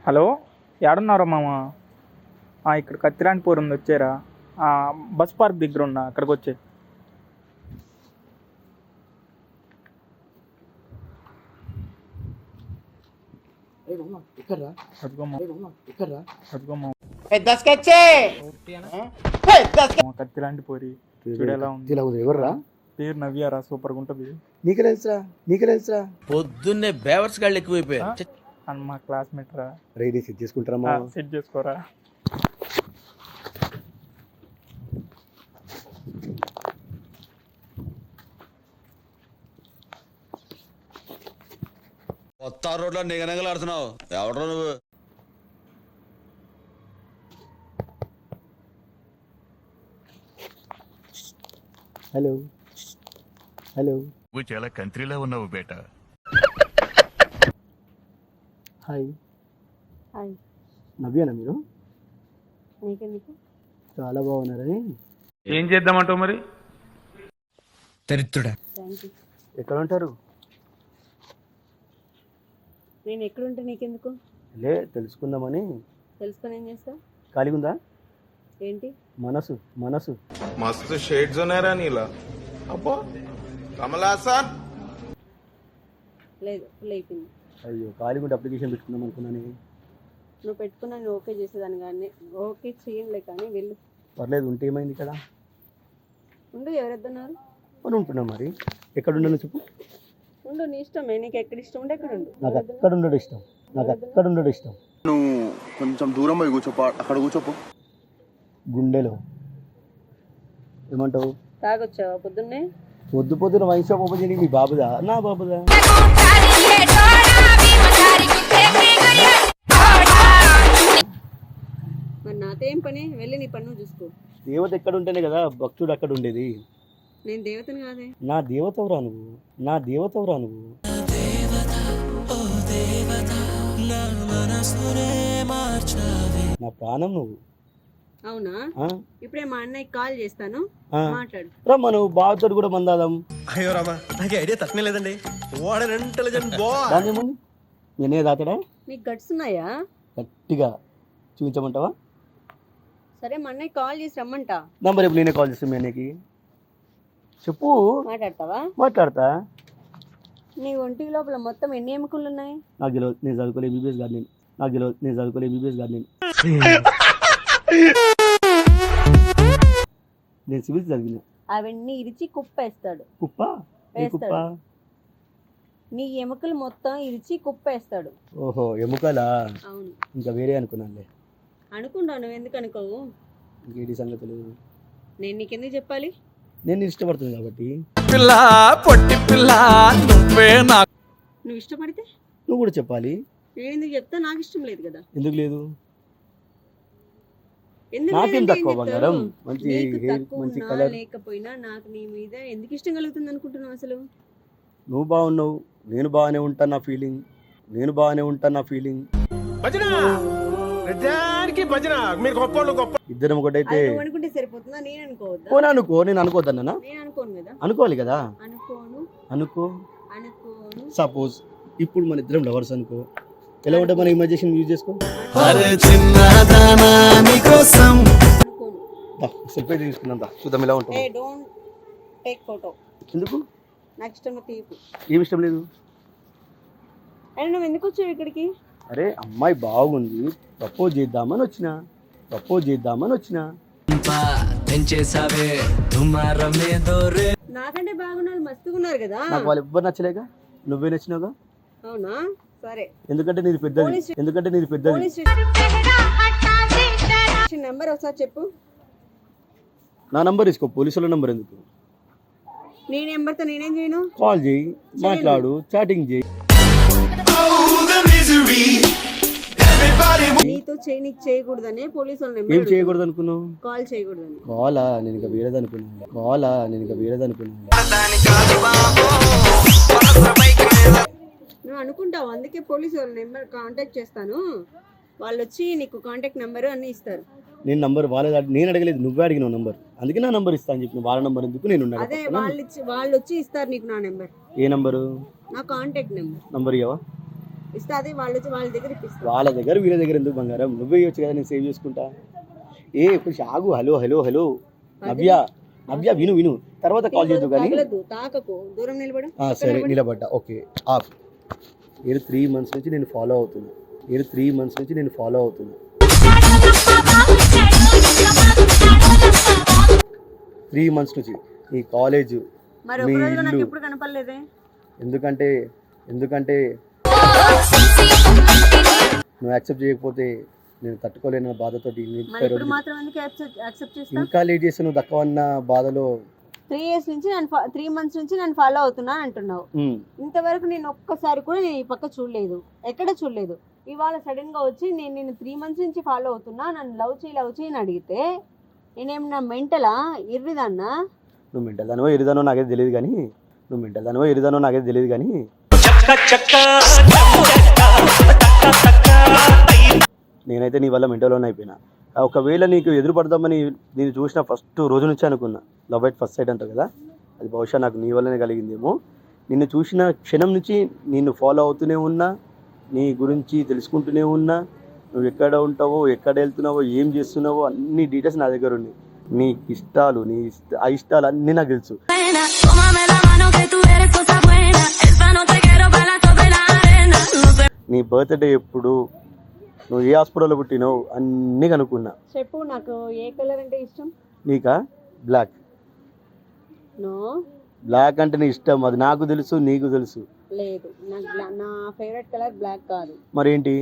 Hello, ఏడున్నారా మామ? ఇక్కడ కత్తిరాంటిపూర్ ఉంది, వచ్చారా? బస్ పార్క్ దగ్గర ఉన్నా, అక్కడికి వచ్చే. కత్తిరాంటిపూరి చూడు ఎలా ఉంది. ఎవర్రా? పేరు నవ్యారా, సూపర్ గా ఉంటది. నీకు తెలుసా పొద్దున్నే బేవర్స్ గాళ్ళు ఎక్కువైపోయా. అని మా క్లాస్మేట్ రా. రెడీ సెట్ చేసుకుంటారా? సెట్ చేసుకోరా. కొత్త రోడ్లో నిగనగలు ఆడుతున్నావు, ఎవడో నువ్వు? హలో నువ్వు చాలా కంట్రీలో ఉన్నావు బేటా. హాయ్ హాయ్, నవ్యానా మీరు? నీకెందుకు? చాలా బాగున్నారని. ఏం చేద్దామంటావు మరి? దరిద్రుడా. Thank you. ఎక్కడ ఉంటారు? నేను ఎక్కడుంటే నీకెందుకు? లే, తెలుసుకుందామని. తెలుసుకొని ఏం చేస్తా? ఖాళీగా ఉందా? ఏంటి మనసు मस्त शेड्स ఉన్నాయి రా నీలా. అబ్బో కమలాసన్. లేదు, ఫుల్ అయిపోయింది. అయ్యో, ఖాళీగా ఉంటే అప్లికేషన్ పెట్టుకుందాం అనుకున్నాను. నువ్వు పెట్టుకున్నా నేను ఓకే చేసేదాన్ని, కానీ ఓకే చేయనులే, కానీ వెళ్ళు. పర్లేదు, ఉంటే ఏమైంది కదా. ఉండు, ఎవరెద్దన్నారు? మరి ఉంటున్నా. మరి ఎక్కడ ఉండను చెప్పు. ఉండు, నీ ఇష్టమే. నీకు ఎక్కడ ఇష్టం ఉంటే ఎక్కడ ఉండు. నాకు అక్కడ ఉండడం ఇష్టం. నువ్వు కొంచెం దూరం పోయి కూర్చోపో, అక్కడ కూర్చోపో. గుండెలో ఏమంటావు? తాగొచ్చావా పొద్దున్నే? పొద్దున వైన్ షాప్ ఓపెన్ చేయని మీ బాబుదా నా బాబుదా? మరి నాతో ఏం పని? వెళ్ళి నీ పన్ను చూసుకో. దేవత ఎక్కడ ఉంటేనే కదా భక్తుడు అక్కడ ఉండేది. నేను దేవతని కాదే. నా దేవతవురా నువ్వు. నా ప్రాణం నువ్వు. అవునా? ఇప్పుడే మా అన్నయ్యకి కాల్ చేస్తాను, మాట్లాడు. రమ్మా, నువ్వు బావతో కూడా మందాదాం. అయ్యో రామా, నాకు ఐడియా తక్కువ లేదండి. What an intelligent boy. దాన్నేముంది, నేనే దాతడా? నీకు గట్స్ ఉన్నాయా? గట్టిగా చూపించమంటావా? సరే, మా అన్నయ్య కాల్ చేసి రమ్మంటా. నంబర్ ఇప్పుడు నేనే కాల్ చేస్తాను మీ అన్నయ్యకి. చెప్పు. మాట్లాడతావా? మాట్లాడతా. నీ ఒంటి లోపల మొత్తం ఎన్ని ఎముకలు ఉన్నాయి? నాకు తెలియదు, నేను చదువుకోలే ఎంబీబీఎస్ కాదు నేను. నేను సివిల్స్ చదివిన. అవన్నీ ఇరిచి కుప్పేస్తాడు. కుప్ప? నీ ఎముకలు మొత్తం ఇరిచి కుప్పేస్తాడు. ఓహో, ఎముకలా? అవును. ఇంకా వేరే అనుకున్నానులే. అనుకుంటావు, నువ్వు ఎందుకు అనుకోవు? ఇంకేంటి సంగతులు? నేను నీకెందుకు చెప్పాలి? నేను ఇష్టపడుతుంది కాబట్టి. నువ్వు ఇష్టపడితే నువ్వు కూడా చెప్పాలి. నేను ఎందుకు చెప్తా? నాకు ఇష్టం లేదు కదా. ఎందుకు లేదు? ఎందుకు నాకేం లేదంటే తక్కువ ఏం బంగారం? చెప్తావు? మంచి నీకు హెయిర్, తక్కువ మంచి ఉన్నా కలర్. లేకపోయినా నాకు నీ మీద ఎందుకు ఇష్టం కలుగుతుంది అనుకుంటున్నావు అసలు? నువ్వు బాగున్నావు, నేను బాగానే ఉంటాను నా ఫీలింగ్. ఇద్దరం ఒకటైతే అది నువ్వు అనుకుంటే సరిపోతుందా? నేను అనుకోవద్దా? నేను అనుకోవద్దన్నా? నేను అనుకోను కదా. అనుకోవాలి కదా. అనుకోను. సపోజ్ ఇప్పుడు మన ఇద్దరం లవర్స్ అనుకో, ఎలా ఉంటే మన ఇమాజినేషన్ యూజ్ చేసుకో. సెల్ఫీ తీసుకున్నంత చూద్దాం ఎలా ఉంటుంది. Don't take photo. ఎందుకు? నాకు ఇష్టం తీయకు. ఏమి ఇష్టం లేదు. అయినా నువ్వు ఎందుకు వచ్చావు ఇక్కడికి? అరే, అమ్మాయి బాగుంది, ప్రపోజ్ చేద్దామని వచ్చిన. నాకంటే బాగున్నారు, మస్తుగా ఉన్నారు కదా. నాకు వాళ్ళు ఎవ్వరు నచ్చలేగా, నువ్వే నచ్చినావుగా. అవునా? సరే. ఎందుకంటే నీది పెద్దది. నెంబర్ ఒకసారి చెప్పు. నా నంబర్ తీసుకో, పోలీసుల నంబర్ ఎందుకు? నీ నెంబర్తో నేనేం చేయను? కాల్ చేయి, మాట్లాడు, చాటింగ్ చేయి. నీతో నీకు చేయకూడదనే పోలీసు వాళ్ళ ఏం నెంబర్. చేయకూడదు అనుకున్నావు? కాల్ చేయకూడదని. కాలా? నేను ఇంకా వేరేదనుకున్నాను. నువ్వు అనుకుంటావు, అందుకే పోలీసు వాళ్ళ నెంబర్ కాంటాక్ట్ చేస్తాను, వాళ్ళు వచ్చి నీకు కాంటాక్ట్ నెంబర్ అన్ని ఇస్తారు. నేను నంబర్ నేను అడగలేదు, నువ్వే అడిగినావు నంబర్. అందుకే నా నంబర్ ఇస్తాను చెప్పి. వాళ్ళ నంబర్ ఎందుకు? నేను అదే వాళ్ళు వచ్చి ఇస్తారు నీకు నా నెంబర్. ఏ నంబరు? నా కాంటాక్ట్ నెంబర్. నంబర్ ఇవ్వవా? ఇస్తే అదే వాళ్ళ దగ్గర ఇప్పిస్తా. వాళ్ళ దగ్గర వీళ్ళ దగ్గర ఎందుకు బంగారం? నువ్వే ఇవ్వచ్చు కదా, నేను సేవ్ చేసుకుంటా. కొంచెం ఆగు. హలో హలో హలో నవ్య, నవ్య విను విను, తర్వాత కాల్ చేద్దు కానీ. తాకకు, దూరం నిలబడు. సరే నిలబడ్డా, ఓకే ఆఫ్. 3 months నుంచి నేను ఫాలో అవుతున్నా. 3 months నుంచి నేను ఫాలో అవుతున్నా. 3 months నుంచి నీ కాలేజ్, మరి మీ ఒక రోజు నాకు ఇల్లు. ఎప్పుడు కనపడలేదే? ఎందుకంటే నువ్వు యాక్సెప్ట్ చేయకపోతే నేను తట్టుకోలేని బాధతోటి మరి ఇప్పుడు మాత్రం ఎందుకు యాక్సెప్ట్ చేస్తా? ఇంకా లేట్ చేస్తే నువ్వు తక్కువ అన్న బాధలో 3 months నుంచి నన్ను ఫాలో అవుతున్నా అంటున్నావు. ఇంతవరకు నేను ఒక్కసారి కూడా నేను ఈ పక్క చూడలేదు, ఎక్కడ చూడలేదు. ఇవాళ సడన్ గా వచ్చి నేను 3 months నుంచి ఫాలో అవుతున్నా, నన్ను లవ్ చేయి అని అడిగితే నేనేమన్నా మెంటలా, ఇర్రిదాన్నా? నువ్వు మెంటల్ దానివో ఎరిదానో నాకైతే తెలియదు కానీ నేనైతే నీ వల్ల మెంటల్లోనే అయిపోయినా. ఒకవేళ నీకు ఎదురు పడదామని నేను చూసిన ఫస్ట్ రోజు నుంచి అనుకున్నా. లవ్ ఎట్ ఫస్ట్ సైట్ అంటావు కదా, అది బహుశా నాకు నీ వల్లనే కలిగిందేమో. నిన్ను చూసిన క్షణం నుంచి నిన్ను ఫాలో అవుతూనే ఉన్నా, నీ గురించి తెలుసుకుంటూనే ఉన్నా. నువ్వు ఎక్కడ ఉంటావో, ఎక్కడ వెళ్తున్నావో, ఏం చేస్తున్నావో అన్ని డీటెయిల్స్ నా దగ్గర ఉన్నాయి. నీ ఇష్టాలు, నీ అయిష్టాలు అన్నీ నాకు తెలుసు. నీ బర్త్డే ఎప్పుడు, నువ్వు ఏ హాస్పిటల్లో పుట్టినావు అన్నీ కనుక్కున్నా. చెప్పు, నాకు ఏ కలర్ అంటే ఇష్టం? నీకా? బ్లాక్. నో, బ్లాక్ అంటే నీ ఇష్టం, అది నాకు తెలుసు, నీకు తెలుసు. లేదు, నా ఫేవరెట్ కలర్ బ్లాక్ కాదు. మరేంటి?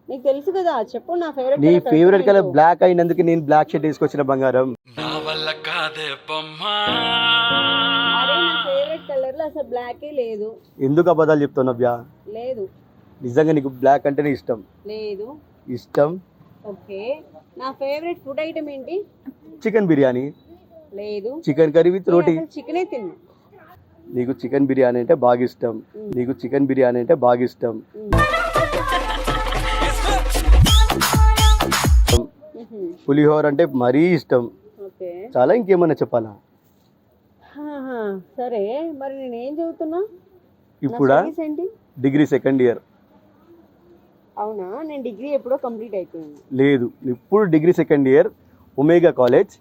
నీకు తెలుసు కదా, చెప్పు. నా ఫేవరెట్ నీ ఫేవరెట్ కలర్ బ్లాక్ అయినందుకు నేను బ్లాక్ షర్ట్ వేసుకొచ్చిన బంగారం. అరే, నా ఫేవరెట్ కలర్ లో అసలు బ్లాకే లేదు. ఎందుకు అబద్ధాలు చెప్తావు నవ్య? లేదు, నిజంగా నీకు బ్లాక్ అంటేనే ఇష్టం? లేదు. ఇష్టం. ఓకే, నా ఫేవరెట్ ఫుడ్ ఐటమ్ ఏంటి? చికెన్ బిర్యానీ. లేదు. చికెన్ కర్రీ విత్ రోటీ. చికెనే తిన్నా. నీకు చికెన్ బిర్యానీ అంటే బాగా ఇష్టం. పులిహోర అంటే మరీ ఇష్టం. ఓకే, చాలా. ఇంకేమన్నా చెప్పాలా? సరే, మరి నేను ఏం చదువుతున్నా? ఇప్పుడా? ఏంటి? Degree second year. అవునా, నేను డిగ్రీ ఎప్పుడో కంప్లీట్ అయిపోయింది. లేదు, ఇప్పుడు degree second year, omega college,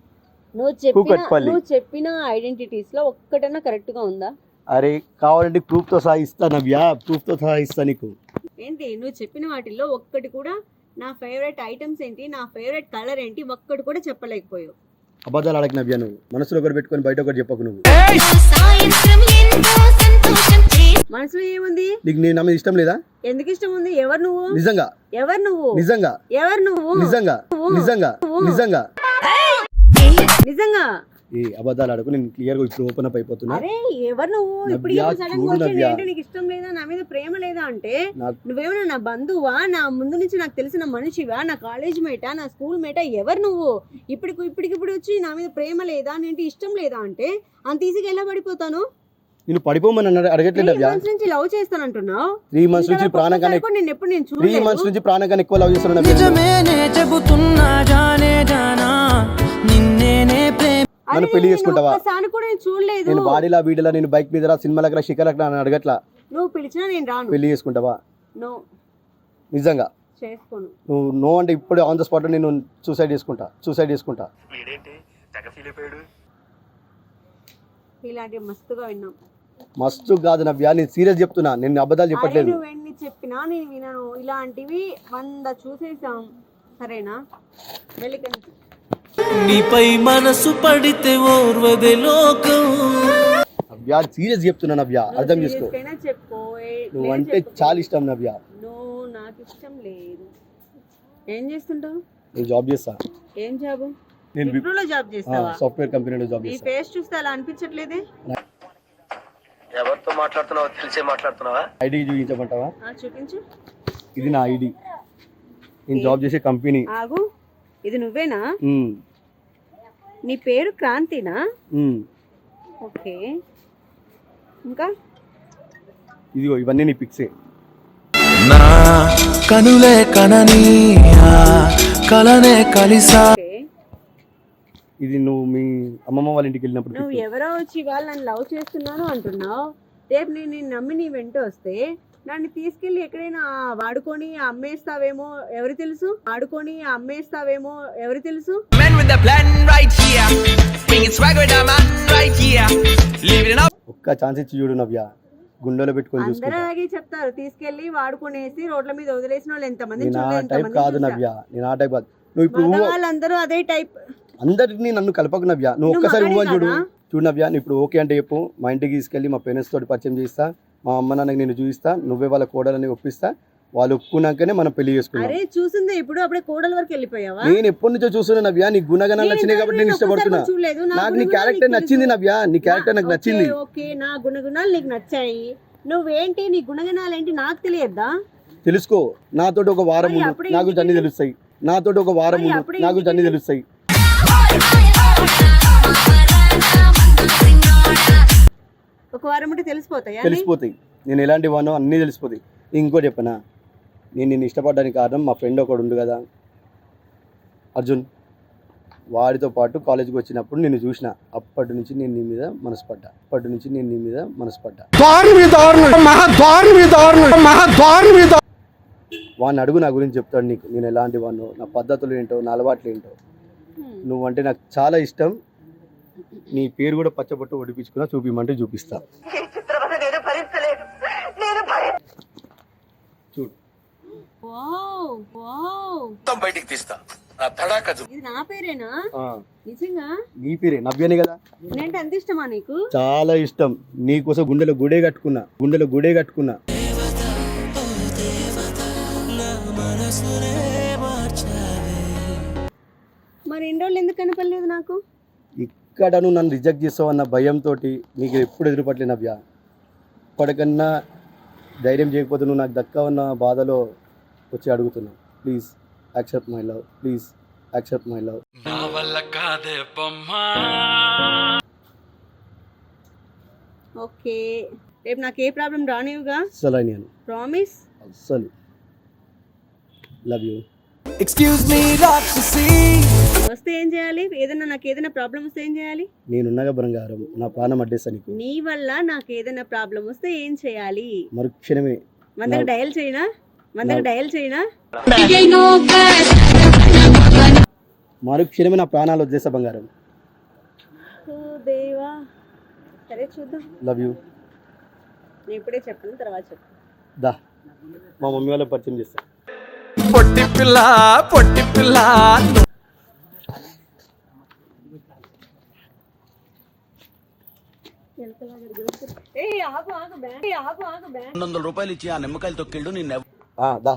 Kukatpally. నువ్వు చెప్పిన ఐడెంటిటీస్ లో ఒక్కటన్నా కరెక్ట్ గా ఉందా? అరే కావాలంటే ప్రూఫ్ తో సహా ఇస్తా నవ్య, ప్రూఫ్ తో సహా ఇస్తా నీకు. ఏంటి నువ్వు చెప్పిన వాటిల్లో ఒక్కటి కూడా, నా ఫేవరెట్ ఐటమ్స్ ఏంటి, నా ఫేవరెట్ కలర్ ఏంటి, ఒక్కటి కూడా చెప్పలేకపోయావు. అబద్ధాలు అడగ నవ్య. నువ్వు మనసులో ఒకటి పెట్టుకొని బయట ఒకటి చెప్పకు. నువ్వు మనసులో ఏముంది? నీకు నేను నా మీద ఇష్టం లేదా? ఎందుకు ఇష్టం ఉంది? ఎవరు నువ్వు? నిజంగా. ఎవరు నువ్వు? నిజంగా. ఎవరు నువ్వు? నిజంగా. నిజంగా. నిజంగా. నిజంగా. ఏ అబద్ధాలు ఆడకు. నేను క్లియర్ గా ఇప్పుడు ఓపెన్ అప్ అయిపోతున్నా. అరే ఎవరు నువ్వు? ఇప్పుడు సడన్ గా వచ్చి ఏంటి నీకు ఇష్టం లేదా, నా మీద ప్రేమ లేదా అంటే నువ్వేమన్నా నా బంధువా, నా ముందు నుంచి నాకు తెలిసిన మనిషివా, నా కాలేజ్ మేటా, నా స్కూల్ మేటా? ఎవరు నువ్వు? ఇప్పటికిప్పుడు వచ్చి నా మీద ప్రేమ లేదా, నేంటి ఇష్టం లేదా అంటే అంత ఈజీగా ఎలా పడిపోతాను? నేను పడిపోమని అడగట్లేదు. 3 months నుంచి లవ్ చేస్తానంటున్నావు. 3 months నుంచి ప్రాణం కన్నా ఎక్కువ లవ్ చేస్తున్నాను. నన్ను పెళ్లి చేసుకుంటావా? నేను బాడీలా వీడిలా, నేను బైక్ మీద, సినిమాలకు, షికలకు అడగట్లా. నువ్వు పిలిచినా నేను రాను. పెళ్లి చేసుకుంటావా? నో. నిజంగా చేసుకోను. నువ్వు నో అంటే ఇప్పుడు ఆన్ ద స్పాట్ నేను సూసైడ్ చేసుకుంటా. ఇలాంటి మస్తుగా విన్నాం. మస్తు కాదు నవ్య, నేను సీరియస్ చెప్తున్నా, నేను అబద్ధాలు చెప్పట్లేదు. నువ్వు ఎన్ని చెప్పినా నేను వినను. ఇలాంటివి 100 చూసేసాం. సరేనా? వెళ్ళికండి. నీపై మనసు పడితే ఓర్వదే లోకం. నవ్య సీరియస్ చెప్తున్నా నవ్య, అర్థం చేసుకో. నువ్వు అంటే చాలా ఇష్టం నవ్య. నాకు ఇష్టం లేదు. ఏం చేస్తుంటావు? నేను జాబ్ చేస్తా. ఏం జాబ్? నేను విప్రోలో జాబ్ చేస్తావా? సాఫ్ట్వేర్ కంపెనీలో జాబ్ చేస్తా. ఈ ఫేస్ చూస్తే అలా అనిపించట్లేదే. ఎవరితో మాట్లాడుతున్నావో తెలిసే మాట్లాడుతున్నావా? ఐడి చూపించమంటావా? చూపించు. ఇది నా ఐడి, నేను జాబ్ చేసే కంపెనీ. ఆగు, ఇది నువ్వేనా? నీ పేరు క్రాంతినా? ఓకే, ఇంకా ఇదిగో ఇవన్నీ నీ పిక్సే. నా కనులే కనని కలనే కలిసా. ఇది నువ్వు మీ అమ్మమ్మ వాళ్ళ ఇంటికి వెళ్ళినప్పుడు. నువ్వు ఎవరో వచ్చి వాళ్ళు నన్ను లవ్ చేస్తున్నాను అంటున్నావు. రేపు నేను నమ్మి నీ వెంట వస్తే నన్ను తీసుకెళ్లి ఎక్కడైనా వాడుకొని అమ్మేస్తావేమో ఎవరు తెలుసు, వాడుకొని అమ్మేస్తావేమో ఎవరు తెలుసు. Men with the plan right here, bringing swag with the man right here, living it up. ఒక్క ఛాన్స్ ఇచ్చి చూడు నవ్య, గుండెలో పెట్టుకొని అందరూ చూసుకుంటా. అలాగే చెప్తారు, తీసుకెళ్లి వాడుకొనేసి రోడ్ల మీద వదిలేసిన వాళ్ళు ఎంతమంది నేను ఆ టైప్ కాదు నవ్య, నేను ఆ టైప్ కాదు. నువ్వు ఇప్పుడు వాళ్ళందరూ అదే టైప్. అందరినీ నన్ను కలపకు నవ్య, నువ్వు ఒక్కసారి ఊహని చూడు. చూడు నవ్య, నేను ఇప్పుడు ఓకే అంటే చెప్పు, మా ఇంటికి తీసుకెళ్ళి మా పేరెంట్స్ తోటి పరిచయం చేయిస్తా, మా అమ్మ నాన్నకి నేను చూపిస్తా, నువ్వే వాళ్ళ కోడలని ఒప్పిస్తా, వాళ్ళు ఒప్పుకున్నాకనే మనం పెళ్లి చేసుకున్నాం. అరే చూసిందే ఇప్పుడు, అప్పుడే కోడల వరకు వెళ్ళిపోయావా? నేను ఎప్పటి నుంచో చూస్తున్నా నవ్య, నీ గుణగణాలు నచ్చినాయి కాబట్టి నేను ఇష్టపడుతున్నా. నాకు నీ క్యారెక్టర్ నచ్చింది నవ్య, నీ క్యారెక్టర్ నాకు నచ్చింది. ఓకే, నా గుణగుణాలు నీకు నచ్చాయి, నువ్వేంటి నీ గుణగుణాలు ఏంటి నాకు తెలియద్దా? తెలుసుకో, నాతోటి ఒక వారం ముందు నాకు అన్ని తెలుస్తాయి, నాతోటి ఒక వారం ముందు నాకు అన్ని తెలుస్తాయి. ఒక వారం ఉంటే తెలిసిపోతాయా? తెలిసిపోతాయి, నేను ఎలాంటి వానో అన్నీ తెలిసిపోతాయి. ఇంకోటి చెప్పనా, నేను నిన్ను ఇష్టపడడానికి కారణం మా ఫ్రెండ్ ఒకడు ఉండు కదా అర్జున్, వాడితో పాటు కాలేజీకి వచ్చినప్పుడు నిన్ను చూసిన, అప్పటి నుంచి నేను నీ మీద మనసుపడ్డా, వాడిని అడుగు, నా గురించి చెప్తాడు నీకు, నేను ఎలాంటి వాడినో, నా పద్ధతులు ఏంటో, నా అలవాట్లు ఏంటో. నువ్వంటే నాకు చాలా ఇష్టం, నీ పేరు కూడా పచ్చబొట్టు ఒడిపించుకున్నా, చూపిమంటే చూపిస్తా. చూడు, బయటికి తీస్తా నా తడాక. ఇది నా పేరేనా? నిజంగా నీ పేరే నవ్యనే కదా? నేనంటే అంత ఇష్టమా నీకు? చాలా ఇష్టం, నీకోసం గుండెలో గుడే కట్టుకున్నా. మరి ఎన్ని రోజులు ఎందుకు కనపడలేదు నాకు? ఇక్కడ నువ్వు నన్ను రిజెక్ట్ చేస్తావు అన్న భయంతో నీకు ఎప్పుడు ఎదురుపట్లే నవ్య. ఇప్పటికన్నా ధైర్యం చేయకపోతే నువ్వు నాకు దక్కా ఉన్న బాధలో వచ్చి అడుగుతున్నా. Please accept my love. నా వల్ల కాదే బొమ్మా. ఓకే, రేపు నాకు ఏ ప్రాబ్లం రానివ్వగా? అస్సలు నేను ప్రామిస్. అస్సలు లవ్ యూ. ఎక్స్క్యూజ్ మీ రాక్షసి. వస్తే ఏం చేయాలి? నాకు ఏదైనా ప్రాబ్లం వస్తే ఏం చేయాలి? నేనున్నగా బంగారం, నా ప్రాణం అడ్డేస్తా నీకు. నీ వల్ల నాకు ఏదైనా ప్రాబ్లం వస్తే ఏం చేయాలి? మరుక్షణమే మందకు డయల్ చేయనా? మరుక్షణమే నా ప్రాణాలు వదిలేస్తా బంగారం. ఓ దేవా, సరే చూద్దాం. Love you. నేను ఇప్పుడే చెప్పను, తర్వాత చెప్పు. దా, మా మమ్మీ వాళ్ళ పరిచయం చేస్తా. పొట్టి పిల్ల రూపాయలు ఇచ్చి ఆ నిమ్మకాయలు తొక్కిళ్ళు నిన్న దా.